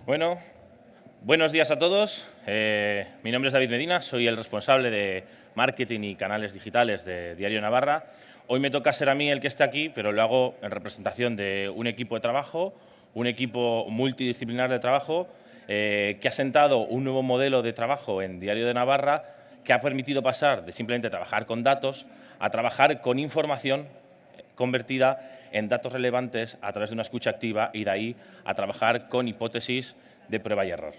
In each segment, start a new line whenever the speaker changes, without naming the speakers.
Bueno, buenos días a todos. Mi nombre es David Medina, soy el responsable de marketing y canales digitales de Diario Navarra. Hoy me toca ser a mí el que esté aquí, pero lo hago en representación de un equipo de trabajo, un equipo multidisciplinar de trabajo que ha sentado un nuevo modelo de trabajo en Diario de Navarra que ha permitido pasar de simplemente trabajar con datos a trabajar con información convertida en datos relevantes a través de una escucha activa y de ahí a trabajar con hipótesis de prueba y error.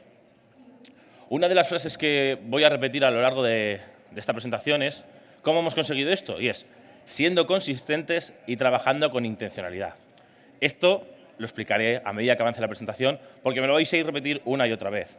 Una de las frases que voy a repetir a lo largo de esta presentación es ¿cómo hemos conseguido esto? Y es siendo consistentes y trabajando con intencionalidad. Esto lo explicaré a medida que avance la presentación porque me lo vais a ir a repetir una y otra vez.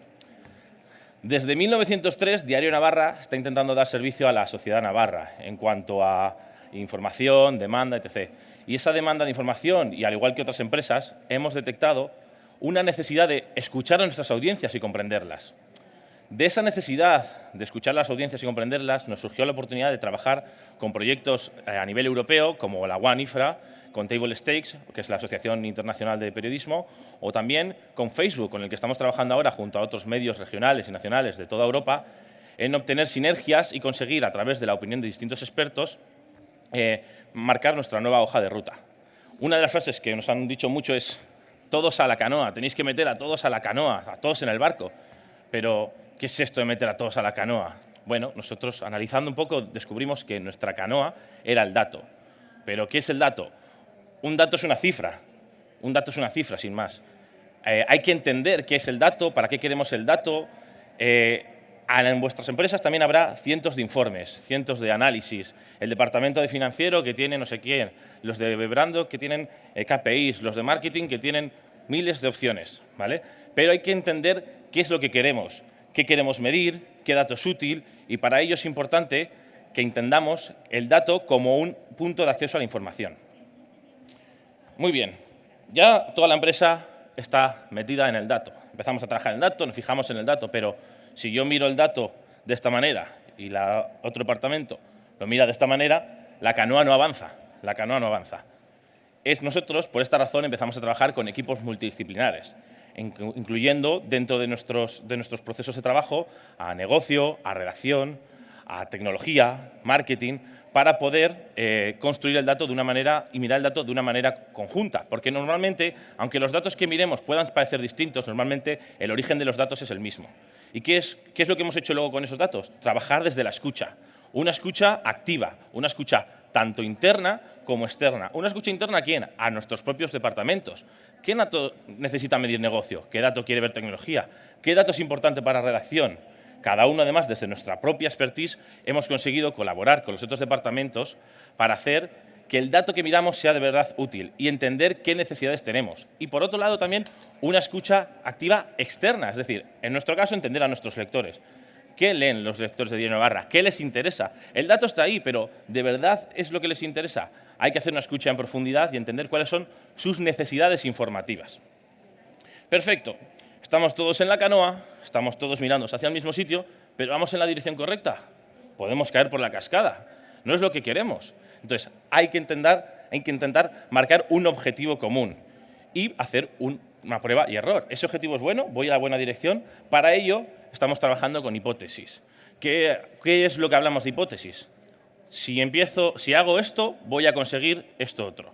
Desde 1903, Diario Navarra está intentando dar servicio a la sociedad navarra en cuanto a información, demanda, etc. Y esa demanda de información, y al igual que otras empresas, hemos detectado una necesidad de escuchar a nuestras audiencias y comprenderlas. De esa necesidad de escuchar a las audiencias y comprenderlas nos surgió la oportunidad de trabajar con proyectos a nivel europeo, como la One IFRA, con Table Stakes, que es la Asociación Internacional de Periodismo, o también con Facebook, con el que estamos trabajando ahora junto a otros medios regionales y nacionales de toda Europa, en obtener sinergias y conseguir, a través de la opinión de distintos expertos, marcar nuestra nueva hoja de ruta. Una de las frases que nos han dicho mucho es todos a la canoa, tenéis que meter a todos a la canoa, a todos en el barco. Pero, ¿qué es esto de meter a todos a la canoa? Bueno, nosotros, analizando un poco, descubrimos que nuestra canoa era el dato. ¿Pero qué es el dato? Un dato es una cifra. Un dato es una cifra, sin más. Hay que entender qué es el dato, para qué queremos el dato. En vuestras empresas también habrá cientos de informes, cientos de análisis. El departamento de financiero que tiene no sé quién, los de Bebrando que tienen KPIs, los de marketing que tienen miles de opciones, ¿vale? Pero hay que entender qué es lo que queremos medir, qué dato es útil, y para ello es importante que entendamos el dato como un punto de acceso a la información. Muy bien, ya toda la empresa está metida en el dato. Empezamos a trabajar en el dato, nos fijamos en el dato, pero si yo miro el dato de esta manera y otro departamento lo mira de esta manera, la canoa no avanza. La canoa no avanza. Nosotros, por esta razón, empezamos a trabajar con equipos multidisciplinares, incluyendo dentro de nuestros procesos de trabajo a negocio, a redacción, a tecnología, marketing, para poder construir el dato de una manera y mirar el dato de una manera conjunta. Porque normalmente, aunque los datos que miremos puedan parecer distintos, normalmente el origen de los datos es el mismo. ¿Y qué es lo que hemos hecho luego con esos datos? Trabajar desde la escucha. Una escucha activa, una escucha tanto interna como externa. ¿Una escucha interna a quién? A nuestros propios departamentos. ¿Qué dato necesita medir negocio? ¿Qué dato quiere ver tecnología? ¿Qué dato es importante para redacción? Cada uno, además, desde nuestra propia expertise, hemos conseguido colaborar con los otros departamentos para hacer que el dato que miramos sea de verdad útil y entender qué necesidades tenemos. Y, por otro lado, también una escucha activa externa, es decir, en nuestro caso, entender a nuestros lectores. ¿Qué leen los lectores de Diario Navarra? ¿Qué les interesa? El dato está ahí, pero ¿de verdad es lo que les interesa? Hay que hacer una escucha en profundidad y entender cuáles son sus necesidades informativas. Perfecto. Estamos todos en la canoa, estamos todos mirando hacia el mismo sitio, pero ¿vamos en la dirección correcta? Podemos caer por la cascada. No es lo que queremos. Entonces, hay que intentar marcar un objetivo común y hacer una prueba y error. ¿Ese objetivo es bueno? ¿Voy a la buena dirección? Para ello, estamos trabajando con hipótesis. ¿Qué es lo que hablamos de hipótesis? Si hago esto, voy a conseguir esto otro.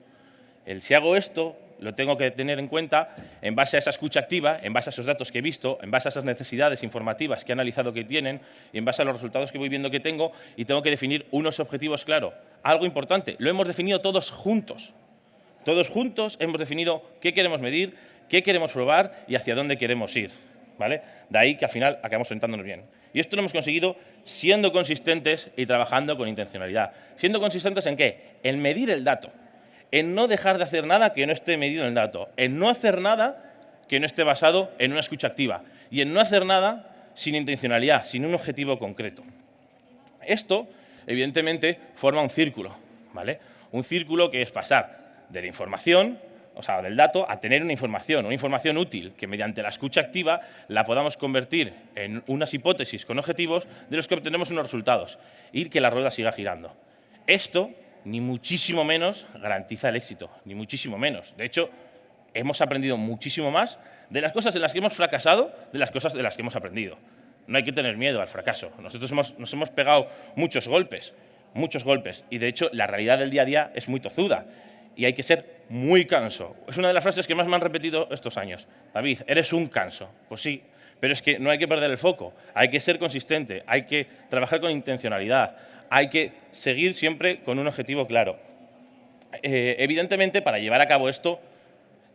Si hago esto, lo tengo que tener en cuenta en base a esa escucha activa, en base a esos datos que he visto, en base a esas necesidades informativas que he analizado que tienen y en base a los resultados que voy viendo que tengo, y tengo que definir unos objetivos claros. Algo importante, lo hemos definido todos juntos. Todos juntos hemos definido qué queremos medir, qué queremos probar y hacia dónde queremos ir, ¿vale? De ahí que al final acabamos sentándonos bien. Y esto lo hemos conseguido siendo consistentes y trabajando con intencionalidad. ¿Siendo consistentes en qué? En medir el dato. En no dejar de hacer nada que no esté medido en el dato. En no hacer nada que no esté basado en una escucha activa. Y en no hacer nada sin intencionalidad, sin un objetivo concreto. Esto, evidentemente, forma un círculo, ¿vale? Un círculo que es pasar de la información, o sea, del dato, a tener una información útil, que mediante la escucha activa la podamos convertir en unas hipótesis con objetivos de los que obtenemos unos resultados y que la rueda siga girando. Esto, ni muchísimo menos, garantiza el éxito, ni muchísimo menos. De hecho, hemos aprendido muchísimo más de las cosas en las que hemos fracasado, de las cosas de las que hemos aprendido. No hay que tener miedo al fracaso. Nosotros nos hemos pegado muchos golpes, y de hecho la realidad del día a día es muy tozuda y hay que ser muy canso. Es una de las frases que más me han repetido estos años. David, eres un canso. Pues sí, pero es que no hay que perder el foco, hay que ser consistente, hay que trabajar con intencionalidad, hay que seguir siempre con un objetivo claro. Evidentemente, para llevar a cabo esto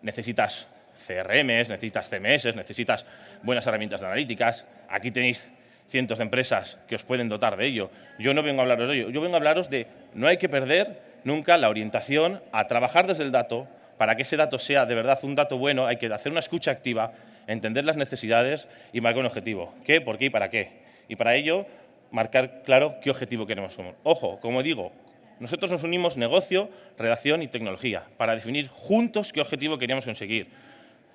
necesitas CRMs, necesitas CMS, necesitas buenas herramientas de analíticas. Aquí tenéis cientos de empresas que os pueden dotar de ello. Yo no vengo a hablaros de ello, yo vengo a hablaros de no hay que perder nunca la orientación a trabajar desde el dato. Para que ese dato sea de verdad un dato bueno, hay que hacer una escucha activa, entender las necesidades y marcar un objetivo. ¿Qué, por qué y para qué? Y para ello, marcar claro qué objetivo queremos. Ojo, como digo, nosotros nos unimos negocio, redacción y tecnología para definir juntos qué objetivo queríamos conseguir.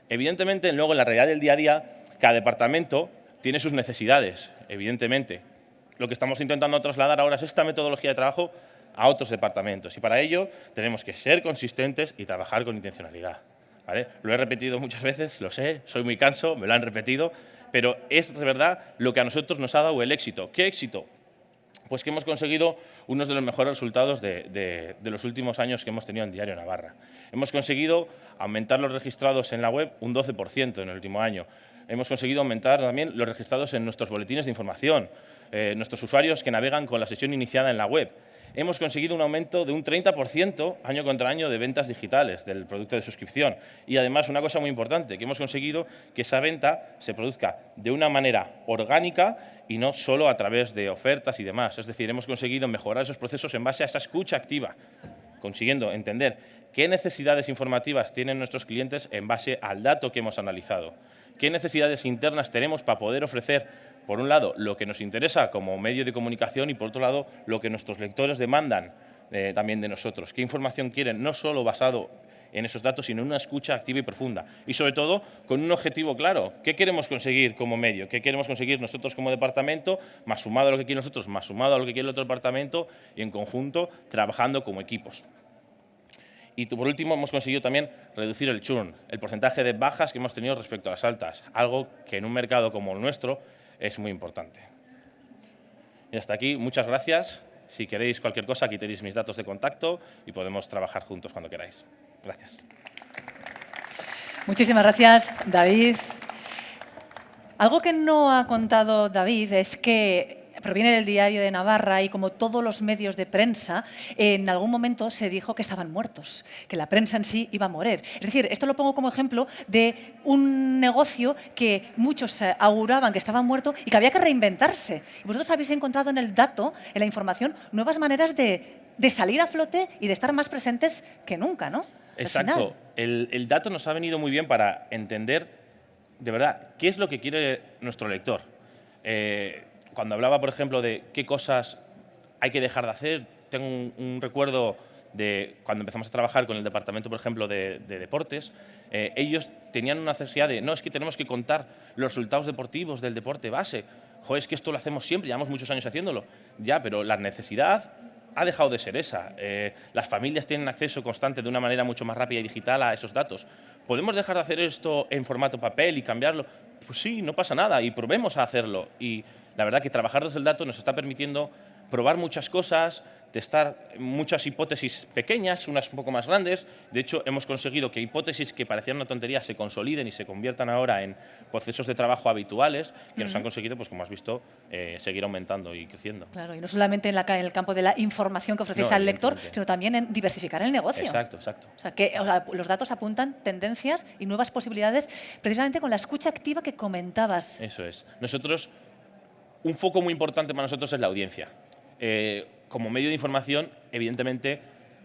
Evidentemente, luego en la realidad del día a día, cada departamento tiene sus necesidades, evidentemente. Lo que estamos intentando trasladar ahora es esta metodología de trabajo a otros departamentos y para ello tenemos que ser consistentes y trabajar con intencionalidad, ¿vale? Lo he repetido muchas veces, lo sé, soy muy canso, me lo han repetido, pero es de verdad lo que a nosotros nos ha dado el éxito. ¿Qué éxito? Pues que hemos conseguido unos de los mejores resultados de los últimos años que hemos tenido en Diario Navarra. Hemos conseguido aumentar los registrados en la web un 12% en el último año. Hemos conseguido aumentar también los registrados en nuestros boletines de información, nuestros usuarios que navegan con la sesión iniciada en la web. Hemos conseguido un aumento de un 30% año contra año de ventas digitales del producto de suscripción. Y además, una cosa muy importante, que hemos conseguido que esa venta se produzca de una manera orgánica y no solo a través de ofertas y demás. Es decir, hemos conseguido mejorar esos procesos en base a esa escucha activa, consiguiendo entender qué necesidades informativas tienen nuestros clientes en base al dato que hemos analizado, qué necesidades internas tenemos para poder ofrecer, por un lado, lo que nos interesa como medio de comunicación y, por otro lado, lo que nuestros lectores demandan también de nosotros. ¿Qué información quieren? No solo basado en esos datos, sino en una escucha activa y profunda. Y, sobre todo, con un objetivo claro. ¿Qué queremos conseguir como medio? ¿Qué queremos conseguir nosotros como departamento? Más sumado a lo que quieren nosotros, más sumado a lo que quiere el otro departamento y, en conjunto, trabajando como equipos. Y, por último, hemos conseguido también reducir el churn, el porcentaje de bajas que hemos tenido respecto a las altas, algo que en un mercado como el nuestro es muy importante. Y hasta aquí, muchas gracias. Si queréis cualquier cosa, aquí tenéis mis datos de contacto y podemos trabajar juntos cuando queráis. Gracias.
Muchísimas gracias, David. Algo que no ha contado David es que proviene del Diario de Navarra y, como todos los medios de prensa, en algún momento se dijo que estaban muertos, que la prensa en sí iba a morir. Es decir, esto lo pongo como ejemplo de un negocio que muchos auguraban que estaba muerto y que había que reinventarse. Y vosotros habéis encontrado en el dato, en la información, nuevas maneras de salir a flote y de estar más presentes que nunca, ¿no?
Exacto. El dato nos ha venido muy bien para entender, de verdad, qué es lo que quiere nuestro lector. Cuando hablaba, por ejemplo, de qué cosas hay que dejar de hacer, tengo un recuerdo de cuando empezamos a trabajar con el departamento, por ejemplo, de deportes. Ellos tenían una necesidad de, no, es que tenemos que contar los resultados deportivos del deporte base. Joder, es que esto lo hacemos siempre, llevamos muchos años haciéndolo. Ya, pero la necesidad ha dejado de ser esa. Las familias tienen acceso constante de una manera mucho más rápida y digital a esos datos. ¿Podemos dejar de hacer esto en formato papel y cambiarlo? Pues sí, no pasa nada y probemos a hacerlo. Y la verdad que trabajar desde el dato nos está permitiendo probar muchas cosas, testar muchas hipótesis pequeñas, unas un poco más grandes. De hecho, hemos conseguido que hipótesis que parecían una tontería se consoliden y se conviertan ahora en procesos de trabajo habituales que nos han conseguido, pues como has visto, seguir aumentando y creciendo.
Claro, y no solamente en el campo de la información que ofrecéis al lector, sino también en diversificar el negocio.
Exacto, exacto.
O sea, que los datos apuntan tendencias y nuevas posibilidades precisamente con la escucha activa que comentabas.
Eso es. Nosotros, un foco muy importante para nosotros es la audiencia. Como medio de información, evidentemente,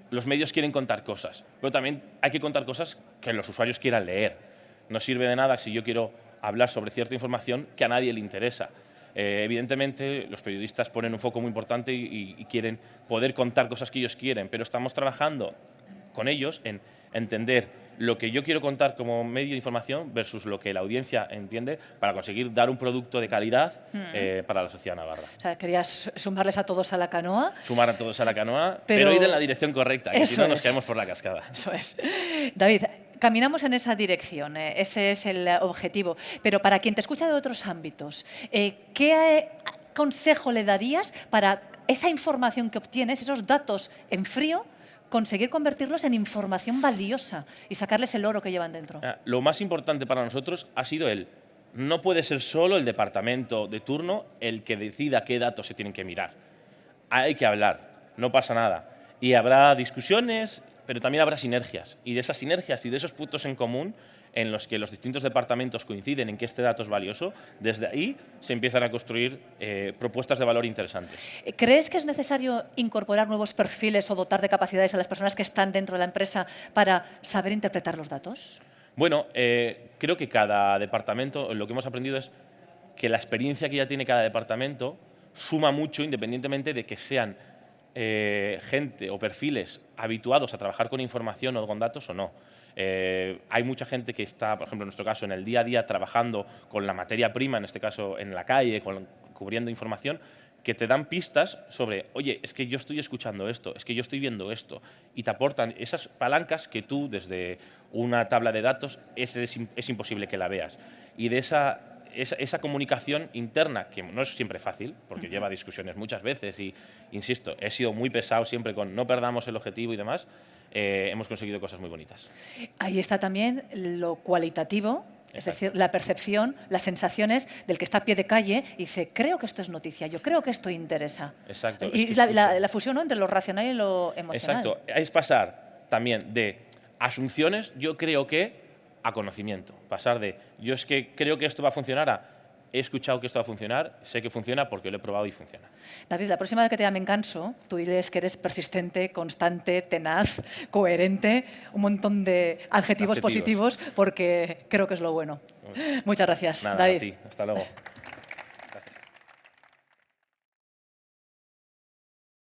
los medios quieren contar cosas, pero también hay que contar cosas que los usuarios quieran leer. No sirve de nada si yo quiero hablar sobre cierta información que a nadie le interesa. Evidentemente, los periodistas ponen un foco muy importante y quieren poder contar cosas que ellos quieren, pero estamos trabajando con ellos en entender lo que yo quiero contar como medio de información versus lo que la audiencia entiende para conseguir dar un producto de calidad para la sociedad navarra.
O sea, querías sumarles a todos a la canoa.
Sumar a todos a la canoa, pero ir en la dirección correcta, que si no nos caemos por la cascada.
Eso es. David, caminamos en esa dirección, ese es el objetivo. Pero para quien te escucha de otros ámbitos, ¿qué consejo le darías para esa información que obtienes, esos datos en frío, conseguir convertirlos en información valiosa y sacarles el oro que llevan dentro?
Lo más importante para nosotros ha sido no puede ser solo el departamento de turno el que decida qué datos se tienen que mirar. Hay que hablar, no pasa nada. Y habrá discusiones, pero también habrá sinergias. Y de esas sinergias y de esos puntos en común en los que los distintos departamentos coinciden en que este dato es valioso, desde ahí se empiezan a construir propuestas de valor interesantes.
¿Crees que es necesario incorporar nuevos perfiles o dotar de capacidades a las personas que están dentro de la empresa para saber interpretar los datos?
Bueno, creo que cada departamento, lo que hemos aprendido es que la experiencia que ya tiene cada departamento suma mucho independientemente de que sean gente o perfiles habituados a trabajar con información o con datos o no. Hay mucha gente que está, por ejemplo, en nuestro caso, en el día a día trabajando con la materia prima, en este caso en la calle, cubriendo información, que te dan pistas sobre, oye, es que yo estoy escuchando esto, es que yo estoy viendo esto, y te aportan esas palancas que tú, desde una tabla de datos, es imposible que la veas. Y de esa comunicación interna, que no es siempre fácil, porque lleva discusiones muchas veces y, insisto, he sido muy pesado siempre con no perdamos el objetivo y demás, hemos conseguido cosas muy bonitas.
Ahí está también lo cualitativo, es decir, la percepción, las sensaciones del que está a pie de calle y dice, creo que esto es noticia, yo creo que esto interesa.
Exacto.
Y la fusión, ¿no?, entre lo racional y lo emocional.
Exacto. Es pasar también de asunciones, yo creo que, a conocimiento. Pasar de, yo es que creo que esto va a funcionar, a he escuchado que esto va a funcionar, sé que funciona porque lo he probado y funciona.
David, la próxima vez que te llamen Canso, tú diles que eres persistente, constante, tenaz, coherente, un montón de adjetivos positivos, porque creo que es lo bueno. Muchas gracias,
Nada,
David.
a ti. Hasta luego.